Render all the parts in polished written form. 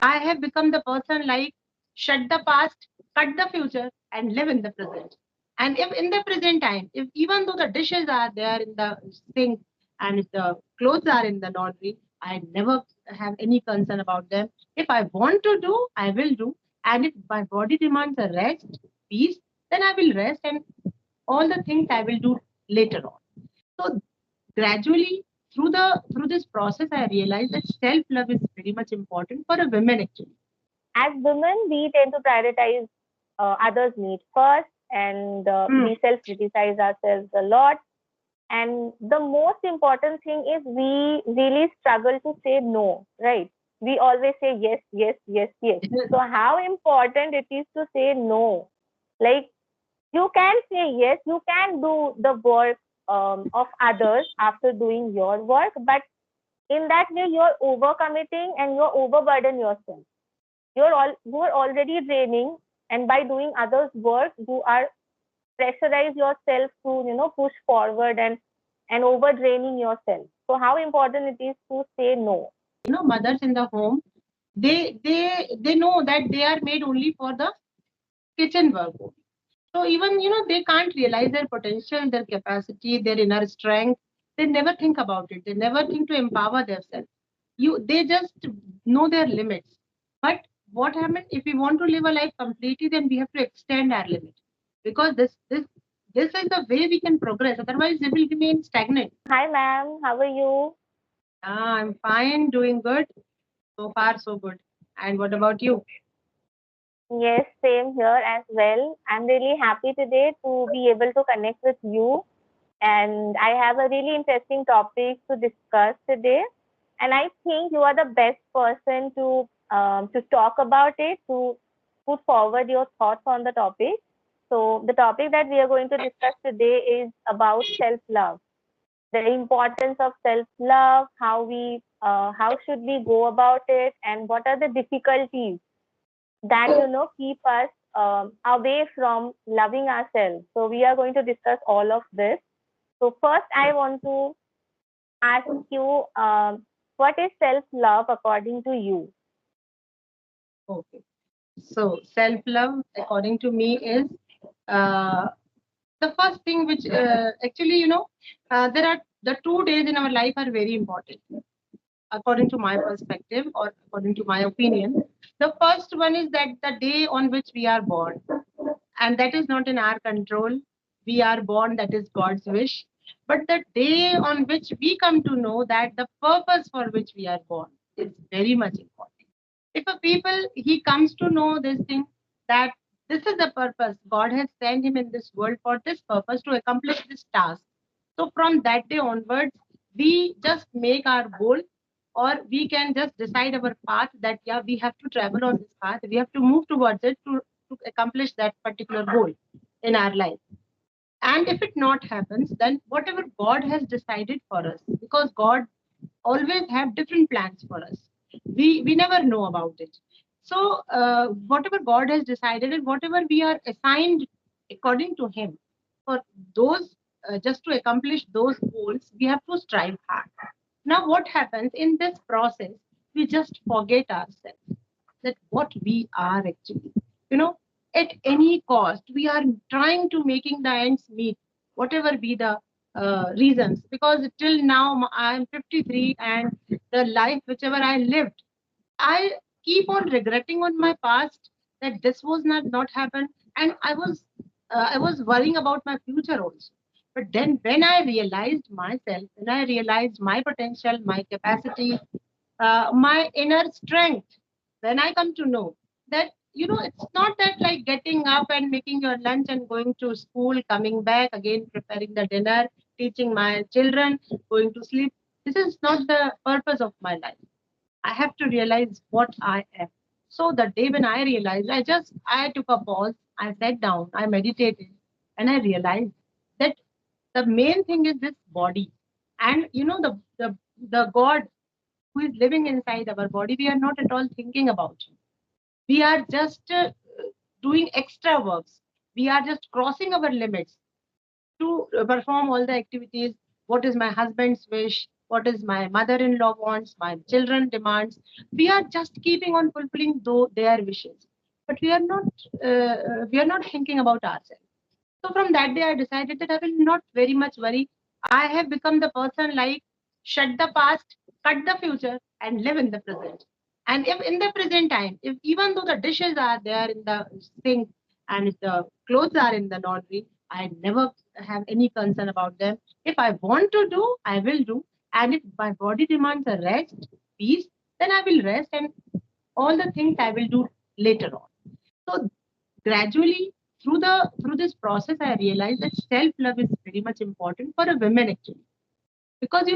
I have become the person like shut the past, cut the future, and live in the present. And if in the present time, if even though the dishes are there in the sink and if the clothes are in the laundry, I never have any concern about them. If I want to do, I will do. And if my body demands a rest, peace, then I will rest and all the things I will do later on. So gradually through this process, I realized that self love is very much important for a woman actually. As women, we tend to prioritize others' needs first, and Hmm. we self criticize ourselves a lot. And the most important thing is we really struggle to say no, right? We always say yes, yes, yes, yes. So, how important it is to say no? Like, you can say yes, you can do the work of others after doing your work, but in that way, you're overcommitting and you're overburden yourself. You're already draining, and by doing others' work, you are pressurize yourself to push forward and over draining yourself. So how important it is to say no. Mothers in the home, they know that they are made only for the kitchen work. So even they can't realize their potential, their capacity, their inner strength. They never think about it. They never think to empower themselves. They just know their limits. But what happens if we want to live a life completely? Then we have to extend our limit because this is the way we can progress. Otherwise, we will remain stagnant. Hi ma'am, how are you? I'm fine, doing good. So far, so good. And what about you? Yes, same here as well. I'm really happy today to be able to connect with you, and I have a really interesting topic to discuss today. And I think you are the best person to talk about it, to put forward your thoughts on the topic. So the topic that we are going to discuss today is about self-love, the importance of self-love, how should we go about it, and what are the difficulties that keep us away from loving ourselves. So we are going to discuss all of this. So first, I want to ask you, what is self-love according to you? Okay. So self love, according to me, is uh, the first thing which actually there are the 2 days in our life are very important according to my perspective or according to my opinion. The first one is that the day on which we are born, and that is not in our control. We are born, that is God's wish. But the day on which we come to know that the purpose for which we are born is very much important. If a people he comes to know this thing, that this is the purpose, God has sent him in this world for this purpose to accomplish this task. So from that day onwards, we just make our goal, or we can just decide our path that yeah, we have to travel on this path, we have to move towards it to accomplish that particular goal in our life. And if it not happens, then whatever God has decided for us, because God always have different plans for us, we never know about it. So whatever God has decided and whatever we are assigned according to him, for those just to accomplish those goals, we have to strive hard. Now what happens in this process, we just forget ourselves, that what we are actually, you know at any cost we are trying to making the ends meet, whatever be the reasons. Because till now I am 53, and the life whichever I lived, I keep on regretting on my past, that this was not happened, and I was worrying about my future also. But then when I realized myself, when I realized my potential, my capacity, my inner strength, when I come to know that it's not that like getting up and making your lunch and going to school, coming back again, preparing the dinner, teaching my children, going to sleep. This is not the purpose of my life. I have to realize what I am. So the day when I realized, I took a pause, I sat down, I meditated, and I realized that the main thing is this body. And the God who is living inside our body, we are not at all thinking about him. We are just doing extra works. We are just crossing our limits to perform all the activities. What is my husband's wish? what is my mother-in-law wants, my children demands. We are just keeping on fulfilling though their wishes, but we are not thinking about ourselves. So from that day, I decided that I will not very much worry. I have become the person like shut the past, cut the future, and live in the present. And if in the present time, if even though the dishes are there in the sink and if the clothes are in the laundry, I never have any concern about them. If I want to do, I will do. And if my body demands a rest, peace, then I will rest and all the things I will do later on. So gradually through this process, I realized that self love is very much important for a woman actually, because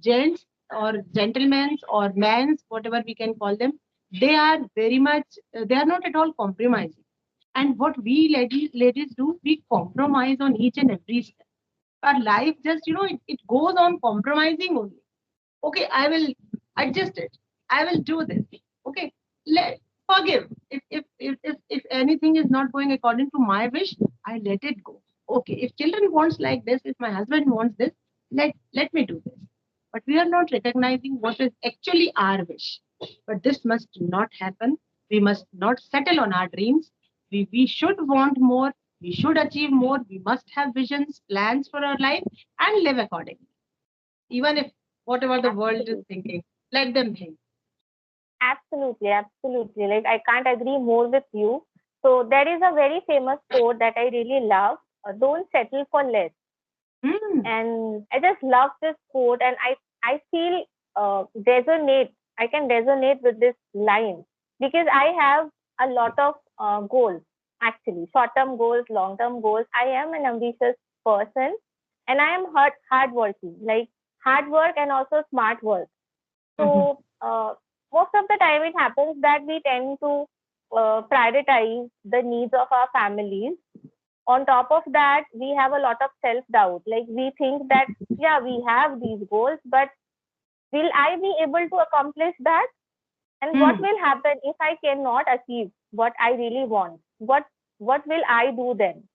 gents or gentlemen or men's, whatever we can call them, they are very much they are not at all compromising. And what we ladies do, we compromise on each and every step. Our life just it goes on compromising only. Okay, I will adjust it, I will do this. Okay, let forgive. If anything is not going according to my wish, I let it go. Okay, if children wants like this, if my husband wants this, let me do this. But we are not recognizing what is actually our wish. But this must not happen. We must not settle on our dreams. We should want more, we should achieve more, we must have visions, plans for our life, and live accordingly, even if whatever the world is Absolutely. thinking, let them think. Absolutely, absolutely. Like I can't agree more with you. So there is a very famous quote that I really love. Don't settle for less. Hmm. And I just love this quote, and I feel resonate. I can resonate with this line because I have a lot of goals, actually, short-term goals, long-term goals. I am an ambitious person, and I am hardworking, like hard work and also smart work. Mhm. So most of the time, it happens that we tend to prioritize the needs of our families. On top of that, we have a lot of self doubt. Like we think that, yeah, we have these goals, but will I be able to accomplish that? And what Hmm. will happen if I cannot achieve what I really want? What will I do then?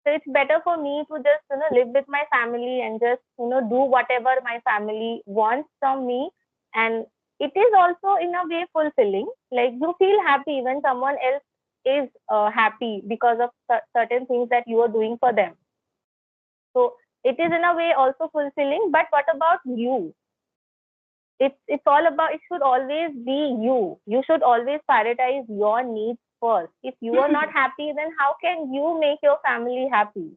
So it's better for me to just live with my family and just do whatever my family wants from me. And it is also in a way fulfilling. Like you feel happy when someone else is happy because of certain things that you are doing for them. So it is in a way also fulfilling. But what about you? It's all about, it should always be you. You should always prioritize your needs first. If you are not Hmm. happy, then how can you make your family happy?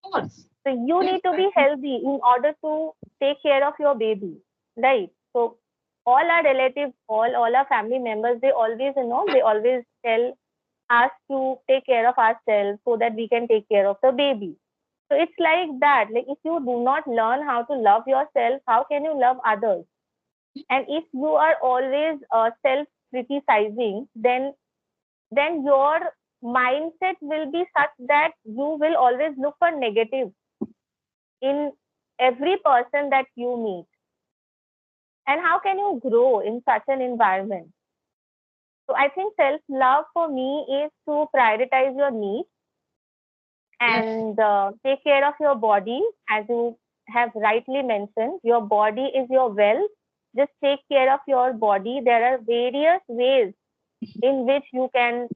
Of course. So you Yes, need to I be think. healthy in order to take care of your baby, right? So all our relatives, all our family members, they always they always tell us to take care of ourselves so that we can take care of the baby. So it's like that. Like if you do not learn how to love yourself, how can you love others? And if you are always self criticizing, then your mindset will be such that you will always look for negative in every person that you meet. And how can you grow in such an environment? So I think self love for me is to prioritize your needs Yes. and take care of your body. As you have rightly mentioned, your body is your wealth. Just take care of your body. There are various ways in which you can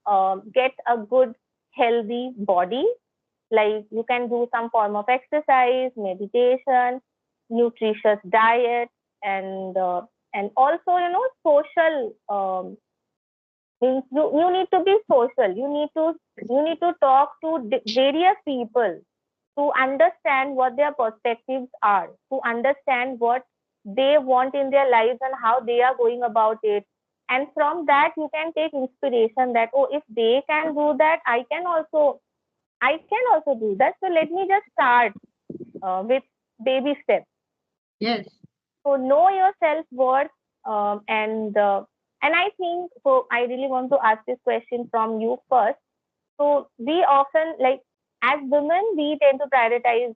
get a good healthy body. Like you can do some form of exercise, meditation, nutritious diet, and also social means you need to be social. You need to talk to various people to understand what their perspectives are, to understand what they want in their lives and how they are going about it. And from that, you can take inspiration that, oh, if they can do that, I can also do that. So let me just start with baby steps. Yes. So know your self worth, and I think so. I really want to ask this question from you first. So we often, like, as women, we tend to prioritize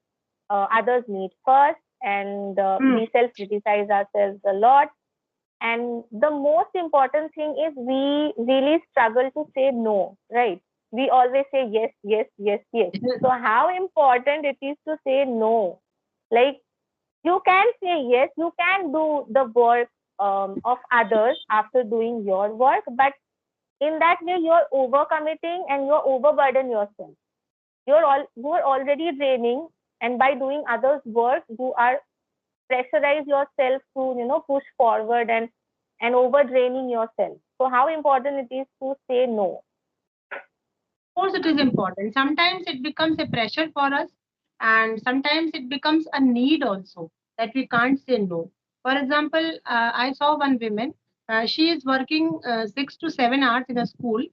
others' needs first, and Hmm. we self-criticize ourselves a lot. And the most important thing is we really struggle to say no, right? We always say yes, yes, yes, yes. Yes. So how important it is to say no? Like You can say yes, you can do the work of others after doing your work, but in that way you're overcommitting and you're overburden yourself. You are already draining, and by doing others' work, you are pressurize yourself to push forward and over draining yourself. So how important it is to say no. Course, it is important. Sometimes it becomes a pressure for us, and sometimes it becomes a need also, that we can't say no. For example, I saw one woman. She is working 6 to 7 hours in a school,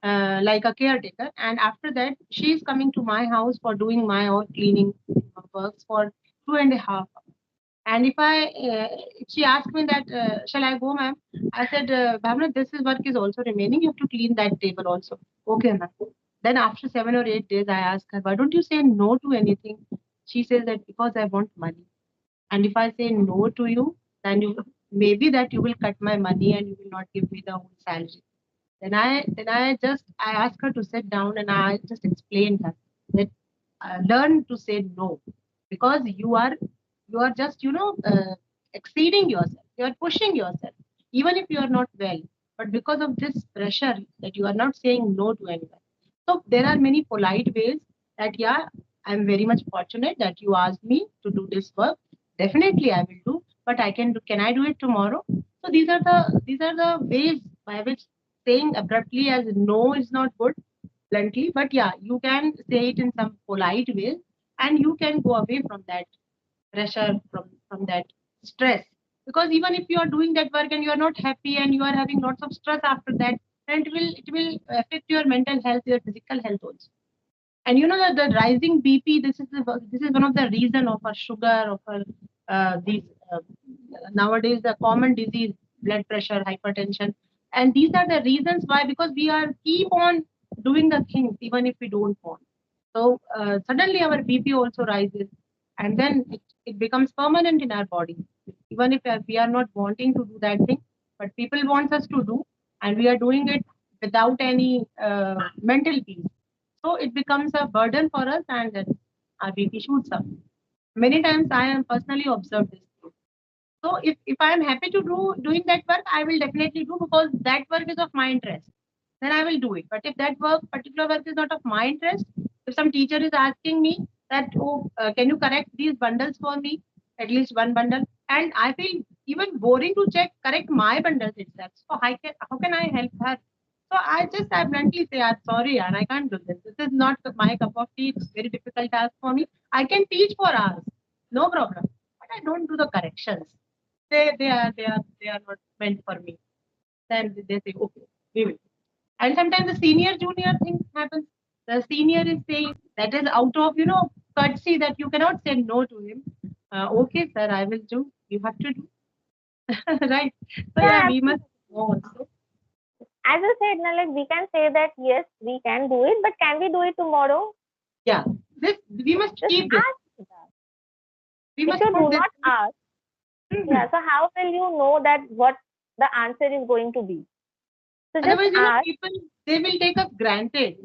like a caretaker, and after that, she is coming to my house for doing my own cleaning works for 2.5 hours. And if she asked me that, shall I go, ma'am? I said, Bhavna, this is work is also remaining. You have to clean that table also. Okay, ma'am. Then after 7 or 8 days, I asked her, why don't you say no to anything? She says that because I want money. And if I say no to you, then you maybe that you will cut my money and you will not give me the whole salary. Then I asked her to sit down and I just explained her that learn to say no, because you are just exceeding yourself. You are pushing yourself, even if you are not well. But because of this pressure that you are not saying no to anyone. So there are many polite ways that, yeah, I'm very much fortunate that you asked me to do this work. Definitely I will do, but I can do. Can I do it tomorrow? So these are the ways by which saying abruptly as no is not good, bluntly, but yeah, you can say it in some polite ways, and you can go away from that pressure, from that stress. Because even if you are doing that work and you are not happy and you are having lots of stress after that, then it will affect your mental health, your physical health also. And you know that the rising BP, this is one of the reason of our sugar, of our these nowadays the common disease, blood pressure, hypertension, and these are the reasons why, because we are keep on doing the things even if we don't want. So suddenly our BP also rises, and then it becomes permanent in our body. Even if we are not wanting to do that thing, but people want us to do, and we are doing it without any mental peace. So it becomes a burden for us, and then our BP shoots up. Many times I am personally observed this. So if I am happy to do doing that work, I will definitely do, because that work is of my interest. Then I will do it. But if that particular work is not of my interest, if some teacher is asking me that, oh, can you correct these bundles for me, at least one bundle, and I feel even boring to correct my bundles itself. So how can I help her? So I bluntly say, I'm sorry, and I can't do this. This is not my cup of tea. It's very difficult task for me. I can teach for hours, no problem, but I don't do the corrections. They are not meant for me. Then they say, okay, we will. And sometimes the senior junior thing happens. The senior is saying, that is out of courtesy, that you cannot say no to him. Okay, sir, I will do. You have to do. Right. So yeah, Yeah, we must know also. as I said, now, like we can say that yes, we can do it, but can we do it tomorrow? Yeah. This we must Just keep this. ask that. We If must you put do this. not ask, yeah, Mhm. so how will you know that what the answer is going to be? So just Otherwise, ask. people, they will take us granted.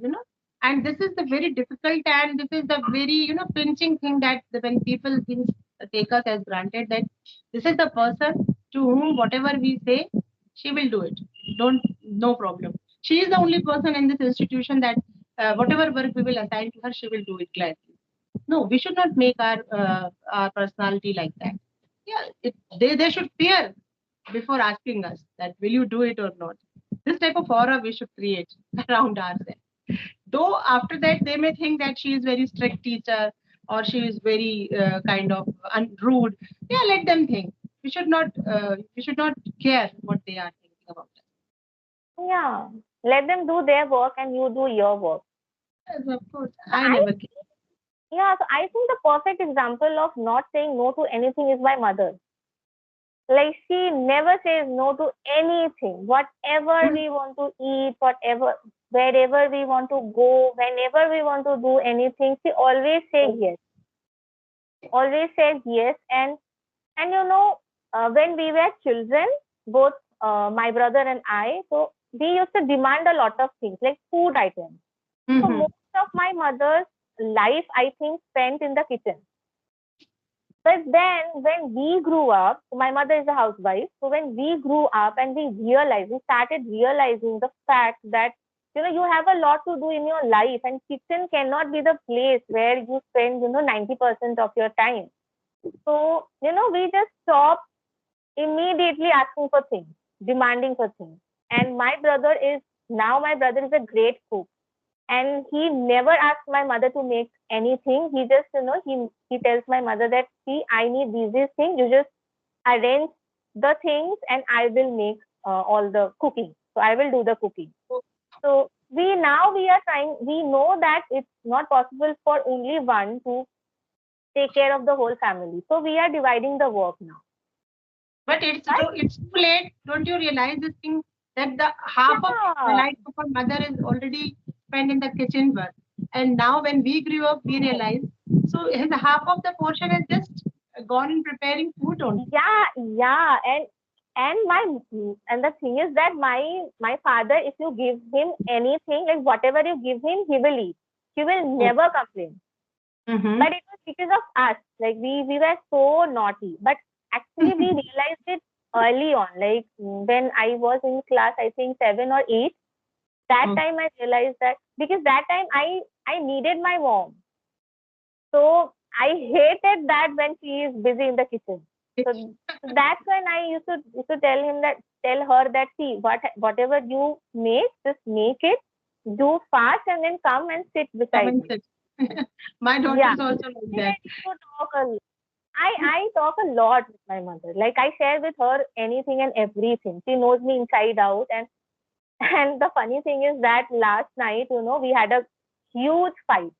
And this is the very difficult, and this is the very pinching thing, that when people take us as granted, that this is the person to whom whatever we say, she will do it. Don't No problem. She is the only person in this institution that whatever work we will assign to her, she will do it gladly. No, we should not make our personality like that. Yeah, they should fear before asking us that will you do it or not. This type of aura we should create around ourselves. Though after that they may think that she is very strict teacher, or she is very kind of rude. Yeah, let them think. We should not care what they are thinking about us. Yeah, let them do their work and you do your work. Yes, of course. So I I never care. Yeah, so I think the perfect example of not saying no to anything is my mother. Like she never says no to anything. Whatever we want to eat, whatever, wherever we want to go, whenever we want to do anything, she always says yes. Always says yes. And when we were children, both my brother and I, so we used to demand a lot of things like food items. So Mhm. most of my mother's life, I think, spent in the kitchen. But then when we grew up, so my mother is a housewife. So when we grew up and we started realizing the fact that you have a lot to do in your life, and kitchen cannot be the place where you spend 90% of your time. So we just stopped immediately asking for things, demanding for things. And my brother is a great cook, and he never asked my mother to make anything. He just he tells my mother that, see, I need these things, you just arrange the things and I will make all the cooking, so I will do the cooking. So we are trying, we know that it's not possible for only one to take care of the whole family, so we are dividing the work now. But it's too late. Don't you realize this thing that the half of the Yeah. life of our mother is already spent in the kitchen work, and now when we grew up, we realize so his half of the portion is just gone in preparing food only. Yeah, and the thing is that my father, if you give him anything, like whatever you give him, he will eat. He will never complain. Mm-hmm. But it was because of us. Like we were so naughty. But actually we realized it early on. Like when I was in class, I think 7 or 8. That time I realized that, because that time I needed my mom. So I hated that when she is busy in the kitchen. So that's when I used to tell her that, see, whatever you make, just make it, do fast, and then come and sit Come beside and me. sit. My daughter Yeah. is also like And that. I used to I talk a lot with my mother. Like I share with her anything and everything. She knows me inside out. And and the funny thing is that last night, we had a huge fight.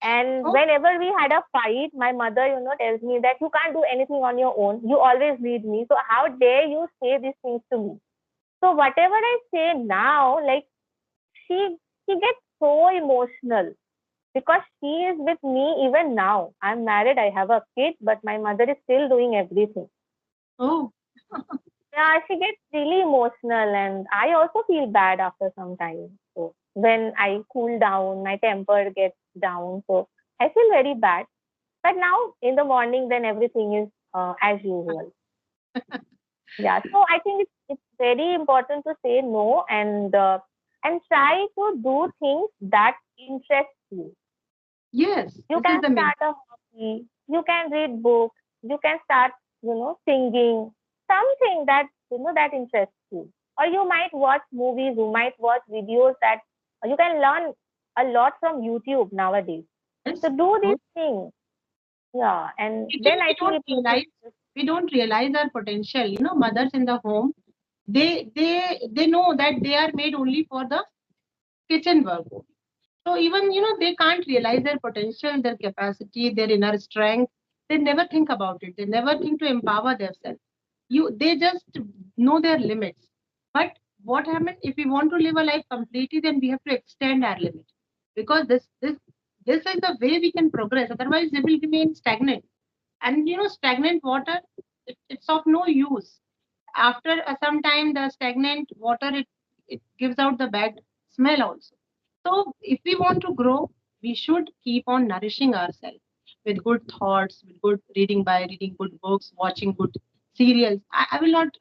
And Oh, whenever we had a fight, my mother, tells me that you can't do anything on your own. You always need me. So how dare you say these things to me? So whatever I say now, like she gets so emotional because she is with me even now. I'm married, I have a kid, but my mother is still doing everything. oh, Yeah, she gets really emotional, and I also feel bad after some time. So when I cool down, my temper gets down. So I feel very bad. But now in the morning, then everything is as usual. Yeah. So I think it's very important to say no, and try to do things that interest you. yes, You this is can the main. start a hobby. You can read books. You can start, singing, something that that interests you. Or you might watch movies. You might watch videos that you can learn a lot from YouTube nowadays. Yes, So do good. these things. Yeah, and then Actually, I think it will be. we don't realize our potential. You know, mothers in the home, they know that they are made only for the kitchen work. So even they can't realize their potential, their capacity, their inner strength. They never think about it. They never think to empower themselves. They just know their limits. But what happens if we want to live a life completely? Then we have to extend our limit, because this is the way we can progress. Otherwise, they will remain stagnant. And stagnant water, it's of no use. After some time, the stagnant water, it gives out the bad smell also. So if we want to grow, we should keep on nourishing ourselves with good thoughts, with good reading, by reading good books, watching good serials. I will not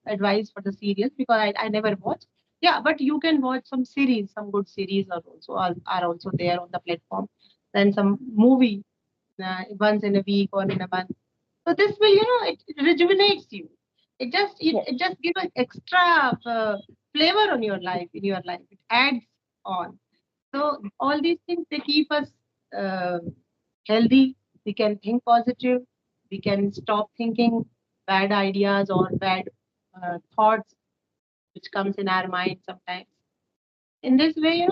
advise for the serials because I never watch. Yeah, but you can watch some series. Some good series are also there on the platform. Then some movie once in a week or in a month. So this will, it rejuvenates you. Yes. It just gives an extra flavor on your life, in your life. It adds on. So all these things, they keep us uh, healthy. We can think positive. We can stop thinking bad ideas or bad thoughts which comes in our mind sometimes. In this way,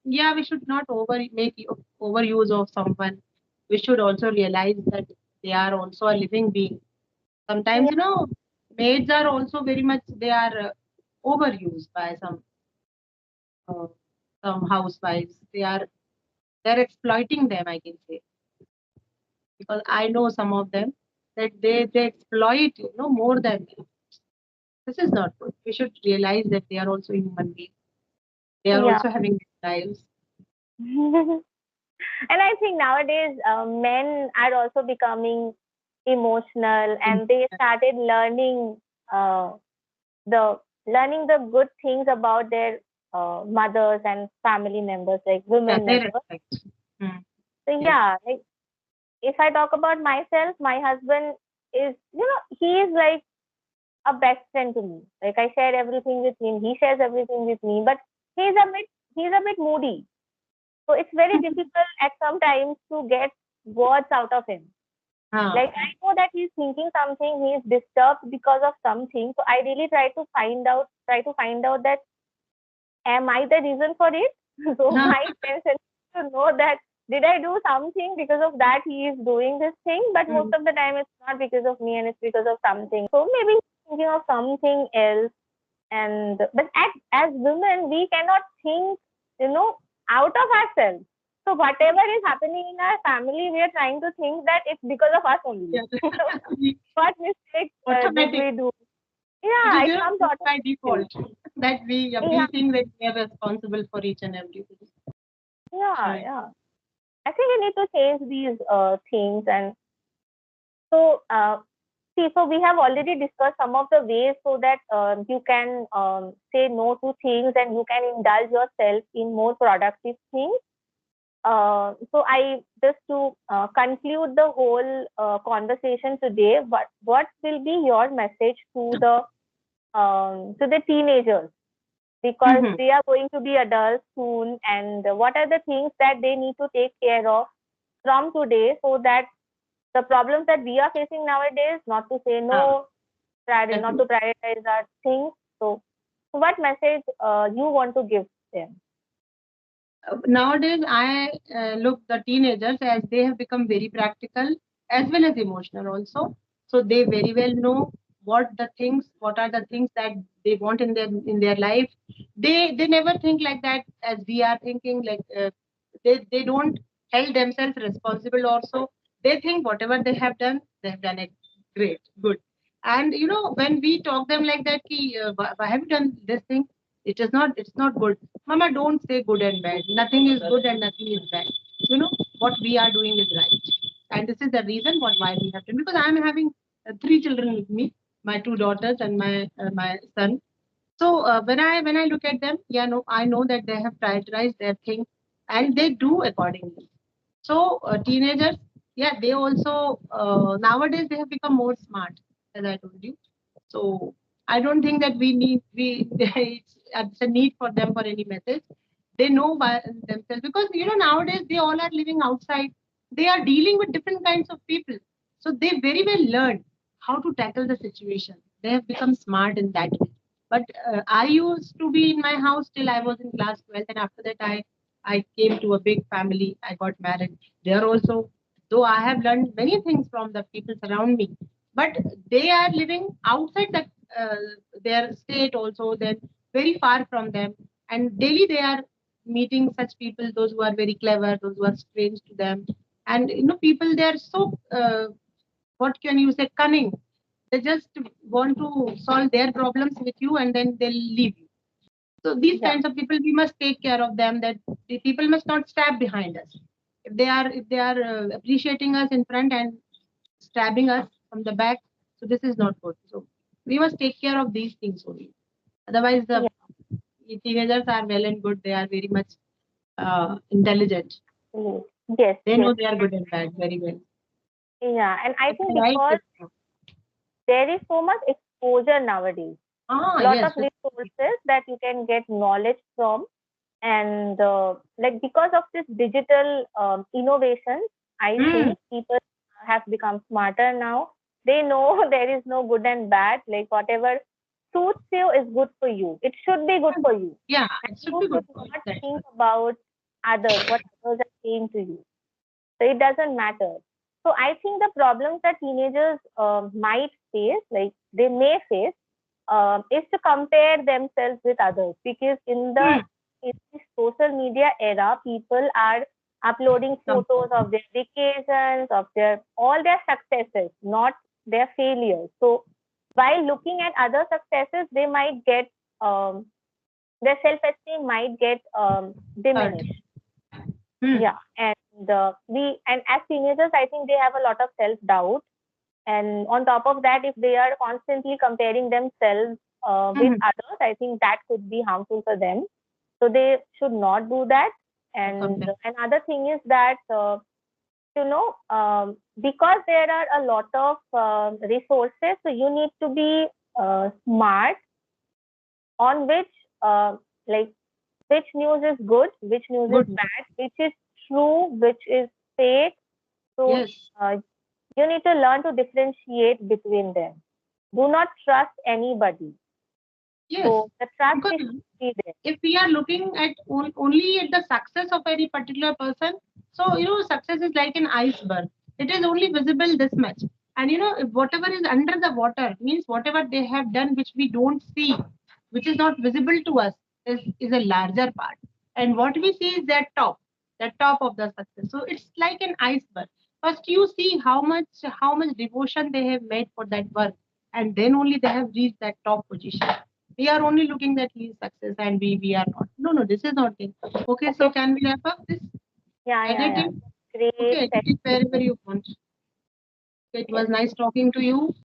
yeah, we should not overuse of someone. We should also realize that they are also a living being. Sometimes, Yeah. maids are also very much, they are overused by uh, some housewives. They're exploiting them, I can say, because I know some of them that they exploit, more than them. This is not good. We should realize that they are also human beings. They are Yeah. also having lives. And I think nowadays men are also becoming emotional, and they Yeah, started uh, the learning the good things about their mothers and family members, like women they members. respect. Mm, So yes. yeah, like if I talk about myself, my husband is, he is like a best friend to me. Like I share everything with him, he shares everything with me, but he's a bit he's a bit moody. So it's very difficult at some times to get words out of him. Ah, Like I know that he's thinking something, he is disturbed because of something. So I really try to find out that am I the reason for it? So ah, my intention is to know that did I do something because of that he is doing this thing, but most mm, of the time it's not because of me and it's because of something. So maybe he's thinking of something else. And but as women we cannot think, out of ourselves. So whatever is happening in our family, we are trying to think that it's because of us only. yes. We- What mistakes did Automatic. we do? It is Yeah, it there comes by automatically. default that Yeah, we think that we are responsible for each and everything. So yeah, yeah. I think we need to change these things. And so, see, so we have already discussed some of the ways so that you can say no to things and you can indulge yourself in more productive things. So I just to conclude the whole conversation today, what will be your message to the teenagers, because mhm. they are going to be adults soon, and what are the things that they need to take care of from today so that the problems that we are facing nowadays, not to say Ah, no, not to definitely. prioritize our things. So what message you want to give them? Nowadays I look the teenagers as they have become very practical as well as emotional also, so they very well know what are the things that they want in their life. They never think like that as we are thinking, like they don't hold themselves responsible also. They think whatever they have done it great, good. And when we talk them like that, ki, why have you done this thing, it's not good. Mama, don't say good and bad. Nothing is good and nothing is bad. What we are doing is right. And this is the reason why we have to. Because I am having three children with me, my two daughters and my son. So when I look at them, yeah, no, I know that they have prioritized their thing and they do accordingly. So teenagers, yeah, they also nowadays they have become more smart, as I told you. So I don't think that it's a need for them for any message. They know by themselves because nowadays they all are living outside. They are dealing with different kinds of people, so they very well learn how to tackle the situation. They have become smart in that way. But I used to be in my house till I was in class 12th, and after that I came to a big family. I got married there also. Though I have learned many things from the people around me, but they are living outside their state also. Then very far from them, and daily they are meeting such people. Those who are very clever, those who are strange to them, and people they are so what can you say, cunning. They just want to solve their problems with you, and then they'll leave you. So these Yeah, kinds of people, we must take care of them. That the people must not stab behind us. If they are appreciating us in front and stabbing us from the back, so this is not good. So we must take care of these things only. Otherwise, yeah, the teenagers are well and good. They are very much intelligent. absolutely. Yes, They yes, know they are good and bad very well. yeah. And I At think the right because age. there is so much exposure nowadays, Ah, lot of yes. resources that you can get knowledge from, and like because of this digital innovation, I Hmm. think people have become smarter now. They know there is no good and bad. Like whatever suits you is good for you, it should be good for you, Yeah, and it should you be good should for you. not That's think right. about others, what others are saying to you. So it doesn't matter. So I think the problems that teenagers might face, like they may face, is to compare themselves with others, because Hmm. in this social media era, people are uploading photos Comfort. of their vacations, of their all their successes, not their failures. So while looking at other successes, they might get um, their self-esteem might get Hurt. diminished. Hmm. Yeah, and and as teenagers, I think they have a lot of self-doubt. And on top of that, if they are constantly comparing themselves with Mhm. others, I think that could be harmful for them. So they should not do that. And Okay. another thing is that, because there are a lot of resources, so you need to be smart on like, which news is good, which news is Good. bad, which is true, which is fake. So Yes. uh, you need to learn to differentiate between them. Do not trust anybody. Yes. So the trust Because is be there. if we are looking at only at the success of any particular person, so success is like an iceberg. It is only visible this much. And if whatever is under the water means whatever they have done which we don't see, which is not visible to us, is a larger part. And what we see is the top of the success. So it's like an iceberg. First you see how much devotion they have made for that work, and then only they have reached that top position. We are only looking that he is success and we are not. No, no, this is not it. Okay, so Okay. can we wrap up this? Yeah, yeah, Edit yeah. it. Great Okay, edit it session wherever today. you want. It Yes. was nice talking to you.